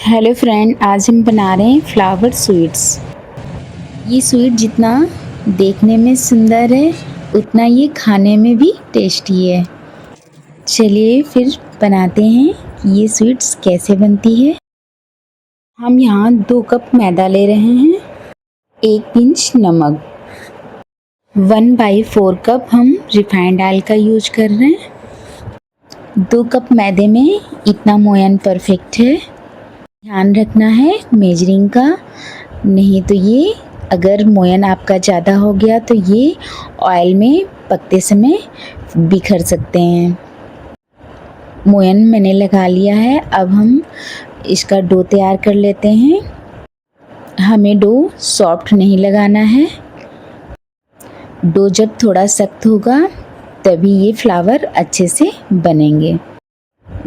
Hello friend, आज हम बना रहे हैं फ्लावर स्वीट्स। ये स्वीट जितना देखने में सुंदर है उतना ये खाने में भी टेस्टी है। चलिए फिर बनाते हैं कि ये स्वीट्स कैसे बनती है। हम यहाँ 2 कप मैदा ले रहे हैं, 1 पिंच नमक, 1/4 कप हम रिफाइंड ऑयल का यूज कर रहे हैं। 2 कप मैदे में इतना मोयन परफेक्ट है। ध्यान रखना है मेजरिंग का, नहीं तो ये अगर मोयन आपका ज़्यादा हो गया तो ये ऑयल में पकते समय बिखर सकते हैं। मोयन मैंने लगा लिया है। अब हम इसका डो तैयार कर लेते हैं। हमें डो सॉफ्ट नहीं लगाना है। डो जब थोड़ा सख्त होगा तभी ये फ्लावर अच्छे से बनेंगे।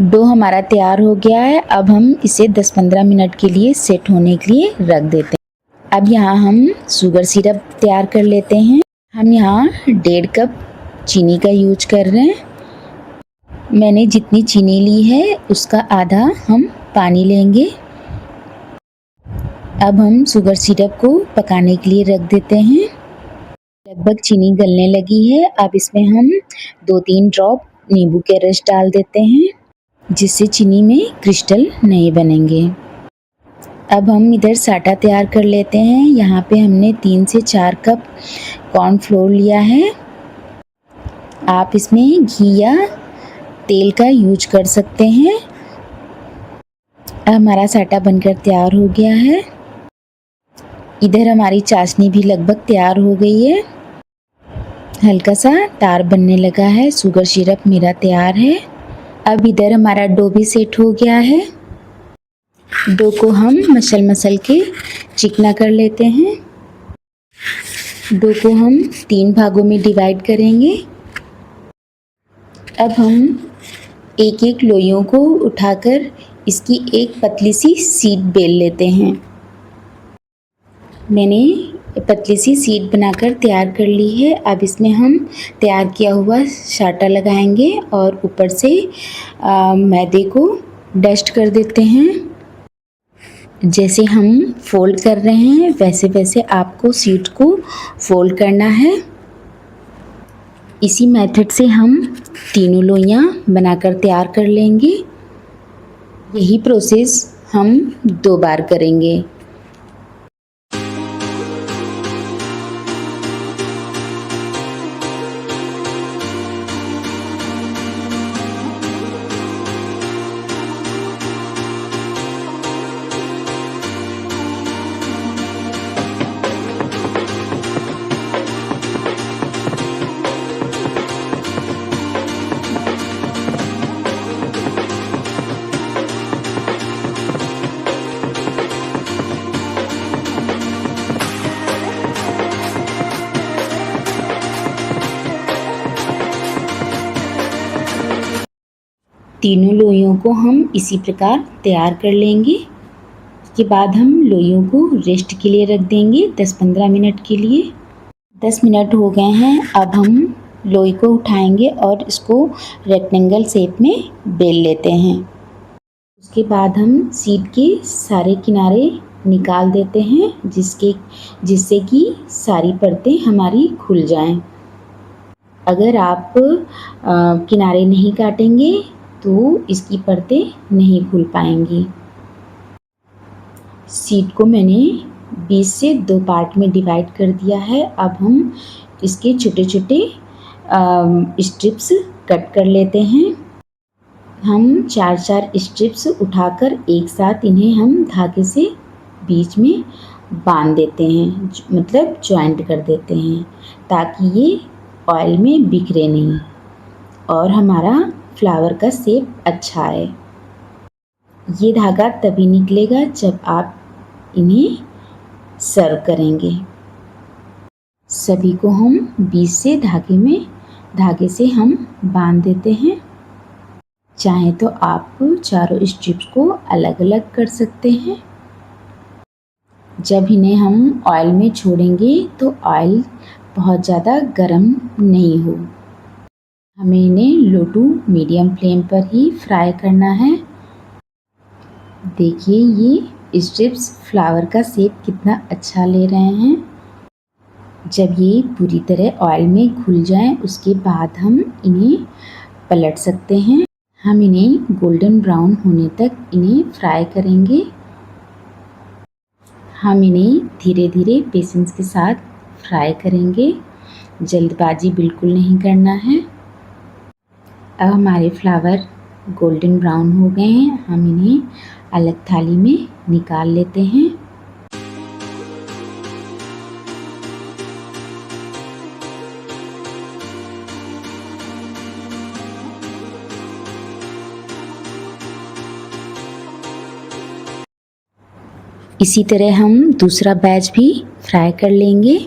डो हमारा तैयार हो गया है। अब हम इसे 10-15 मिनट के लिए सेट होने के लिए रख देते हैं। अब यहाँ हम शुगर सिरप तैयार कर लेते हैं। हम यहाँ 1.5 कप चीनी का यूज कर रहे हैं। मैंने जितनी चीनी ली है उसका आधा हम पानी लेंगे। अब हम शुगर सिरप को पकाने के लिए रख देते हैं। लगभग चीनी गलने लगी है। अब इसमें हम 2-3 ड्रॉप नींबू के रस डाल देते हैं, जिससे चीनी में क्रिस्टल नहीं बनेंगे। अब हम इधर साटा तैयार कर लेते हैं। यहाँ पे हमने 3 से 4 कप कॉर्नफ्लोर लिया है। आप इसमें घी या तेल का यूज कर सकते हैं। अब हमारा साटा बनकर तैयार हो गया है। इधर हमारी चाशनी भी लगभग तैयार हो गई है। हल्का सा टार बनने लगा है। शुगर सिरप मेरा तैयार है। अब इधर हमारा डो भी सेट हो गया है। डो को हम मसल के चिकना कर लेते हैं। डो को हम 3 भागों में डिवाइड करेंगे। अब हम एक लोइयों को उठाकर इसकी एक पतली सी शीट बेल लेते हैं। मैंने पतली सी शीट बनाकर तैयार कर ली है। अब इसमें हम तैयार किया हुआ साटा लगाएंगे और ऊपर से मैदे को डस्ट कर देते हैं। जैसे हम फोल्ड कर रहे हैं वैसे वैसे आपको शीट को फोल्ड करना है। इसी मेथड से हम तीनों लोइयाँ बनाकर तैयार कर लेंगे। यही प्रोसेस हम 2 बार करेंगे। तीनों लोइयों को हम इसी प्रकार तैयार कर लेंगे। उसके बाद हम लोइयों को रेस्ट के लिए रख देंगे 10-15 मिनट के लिए। 10 मिनट हो गए हैं। अब हम लोई को उठाएंगे और इसको रेक्टेंगल शेप में बेल लेते हैं। उसके बाद हम शीट के सारे किनारे निकाल देते हैं, जिससे कि सारी परतें हमारी खुल जाएं। अगर आप किनारे नहीं काटेंगे तो इसकी परतें नहीं खुल पाएंगी। शीट को मैंने 20 से 2 पार्ट में डिवाइड कर दिया है। अब हम इसके छोटे छोटे स्ट्रिप्स कट कर लेते हैं। हम 4-4 स्ट्रिप्स उठाकर एक साथ इन्हें हम धागे से बीच में बांध देते हैं, मतलब जॉइंट कर देते हैं, ताकि ये ऑयल में बिखरे नहीं और हमारा फ्लावर का शेप अच्छा आए। ये धागा तभी निकलेगा जब आप इन्हें सर्व करेंगे। सभी को हम 20 से धागे से हम बांध देते हैं। चाहे तो आप चारों स्ट्रिप्स को अलग अलग कर सकते हैं। जब इन्हें हम ऑयल में छोड़ेंगे तो ऑयल बहुत ज़्यादा गर्म नहीं हो। हमें इन्हें लो टू मीडियम फ्लेम पर ही फ्राई करना है। देखिए ये स्ट्रिप्स फ्लावर का शेप कितना अच्छा ले रहे हैं। जब ये पूरी तरह ऑयल में घुल जाएं उसके बाद हम इन्हें पलट सकते हैं। हम इन्हें गोल्डन ब्राउन होने तक इन्हें फ्राई करेंगे। हम इन्हें धीरे धीरे पेशेंस के साथ फ्राई करेंगे, जल्दबाजी बिल्कुल नहीं करना है। अब हमारे फ्लावर गोल्डन ब्राउन हो गए हैं, हम इन्हें अलग थाली में निकाल लेते हैं। इसी तरह हम दूसरा बैच भी फ्राई कर लेंगे।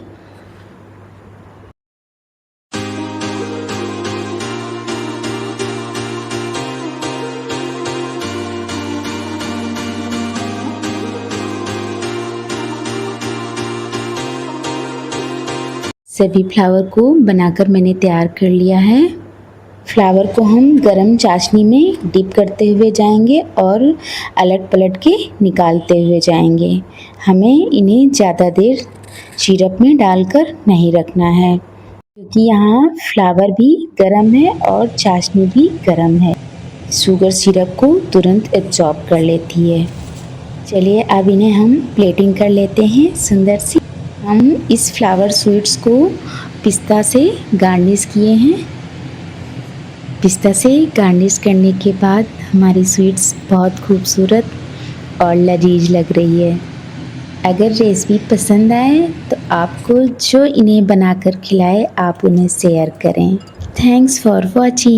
सभी फ्लावर को बनाकर मैंने तैयार कर लिया है। फ्लावर को हम गरम चाशनी में डिप करते हुए जाएंगे और अलट पलट के निकालते हुए जाएंगे। हमें इन्हें ज़्यादा देर सिरप में डालकर नहीं रखना है, क्योंकि यहाँ फ्लावर भी गरम है और चाशनी भी गरम है। शुगर सिरप को तुरंत एब्जॉर्ब कर लेती है। चलिए अब इन्हें हम प्लेटिंग कर लेते हैं सुंदर सी। हम इस फ्लावर स्वीट्स को पिस्ता से गार्निश किए हैं। पिस्ता से गार्निश करने के बाद हमारी स्वीट्स बहुत खूबसूरत और लजीज लग रही है। अगर रेसिपी पसंद आए तो आपको जो इन्हें बनाकर खिलाए आप उन्हें शेयर करें। Thanks for watching.